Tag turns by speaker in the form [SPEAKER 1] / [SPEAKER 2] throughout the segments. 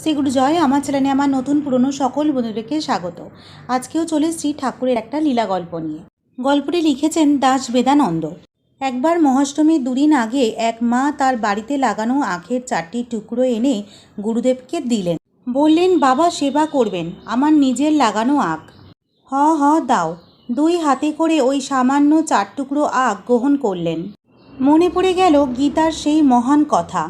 [SPEAKER 1] শ্রীগুরু জয়। আমার চ্যানেলে আমার নতুন পুরনো সকল বন্ধুদেরকে স্বাগত। আজকেও চলে এসেছি ঠাকুরের একটা লীলা গল্প নিয়ে। গল্পটি লিখেছেন দাস বেদানন্দ। একবার মহাষ্টমীর দুদিন আগে এক মা তার বাড়িতে লাগানো আখের 4টি টুকরো এনে গুরুদেবকে দিলেন। বললেন, বাবা সেবা করবেন, আমার নিজের লাগানো আখ। হ দাও। 2 হাতে করে ওই সামান্য 4 টুকরো আখ গ্রহণ করলেন। মনে পড়ে গেল গীতার সেই মহান কথা,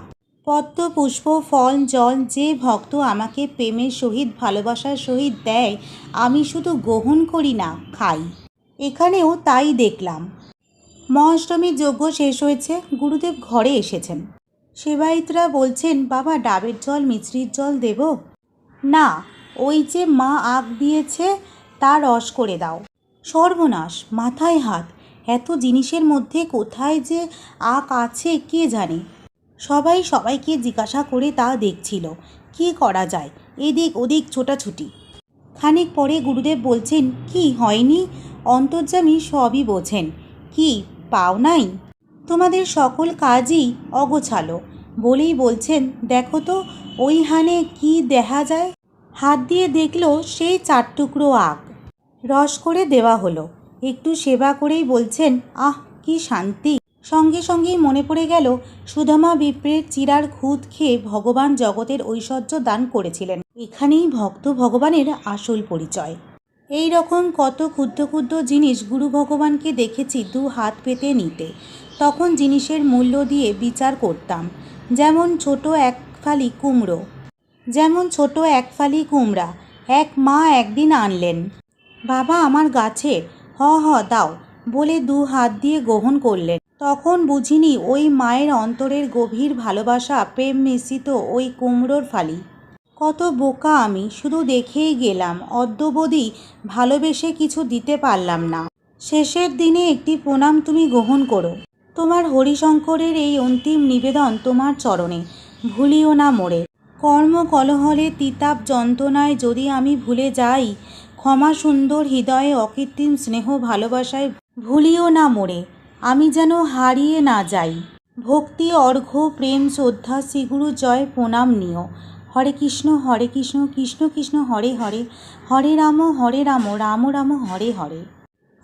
[SPEAKER 1] পদ্ম পুষ্প ফল জল যে ভক্ত আমাকে প্রেমের সহিত ভালোবাসার সহিত দেয়, আমি শুধু গ্রহণ করি না, খাই। এখানেও তাই দেখলাম। মহাষ্টমীর যজ্ঞ শেষ হয়েছে, গুরুদেব ঘরে এসেছেন। সেবায়িতরা বলছেন, বাবা ডাবের জল মিছরির জল দেব? না, ওই যে মা আখ দিয়েছে তা রস করে দাও। সর্বনাশ, মাথায় হাত। এত জিনিসের মধ্যে কোথায় যে আখ আছে কে জানে। সবাই সবাইকে জিজ্ঞাসা করে তা দেখছিল। কি করা যায়, এদিক ওদিক ছোটাছুটি। খানিক পরে গুরুদেব বলছেন, কি হয়নি? অন্তর্যামী সবই বোঝেন। কি পাও নাই? তোমাদের সকল কাজই অগোছালো বলেই বলছেন, দেখো তো ওই হানে কি দেখা যায়। হাত দিয়ে দেখলো সেই 4 টুকরো আখ। রস করে দেওয়া হলো। একটু সেবা করেই বলছেন, আহ কি শান্তি। সঙ্গে সঙ্গেই মনে পড়ে গেল সুদামা বিপ্রের চিরার খুদ খেয়ে ভগবান জগতের ঐশ্বর্য দান করেছিলেন। এখানেই ভক্ত ভগবানের আসল পরিচয়। এই রকম কত ক্ষুদ্র ক্ষুদ্র জিনিস গুরু ভগবানকে দেখেছি 2 হাত পেতে নিতে। তখন জিনিসের মূল্য দিয়ে বিচার করতাম। যেমন ছোট এক ফালি কুমড়া এক মা একদিন আনলেন। বাবা আমার গাছের, হ দাও বলে 2 হাত দিয়ে গ্রহণ করলেন। তখন বুঝিনি ওই মায়ের অন্তরের গভীর ভালোবাসা, প্রেম মিশ্রিত ওই কুমড়োর ফালি। কত বোকা আমি, শুধু দেখেই গেলাম, অদ্যবধি ভালোবেসে কিছু দিতে পারলাম না। শেষের দিনে একটি প্রণাম তুমি গ্রহণ করো। তোমার হরিশঙ্করের এই অন্তিম নিবেদন তোমার চরণে, ভুলিও না মোরে। কর্ম কলহলে তিতাপ যন্ত্রণায় যদি আমি ভুলে যাই, ক্ষমা সুন্দর হৃদয়ে অকৃত্রিম স্নেহ ভালোবাসায় ভুলিও না মোরে, আমি যেন হারিয়ে না যাই। ভক্তি অর্ঘ্য প্রেম শ্রদ্ধা শ্রীগুরু জয় প্রণাম নিও। হরে কৃষ্ণ কৃষ্ণ কৃষ্ণ হরে হরে, হরে রাম রাম রাম হরে হরে।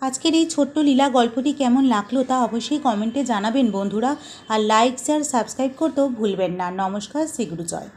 [SPEAKER 1] আজকের এই ছোট্ট লীলা গল্পটি কেমন লাগলো তা অবশ্যই কমেন্টে জানাবেন বন্ধুরা। আর লাইক শেয়ার সাবস্ক্রাইব করতেও ভুলবেন না। নমস্কার, শ্রীগুরু জয়।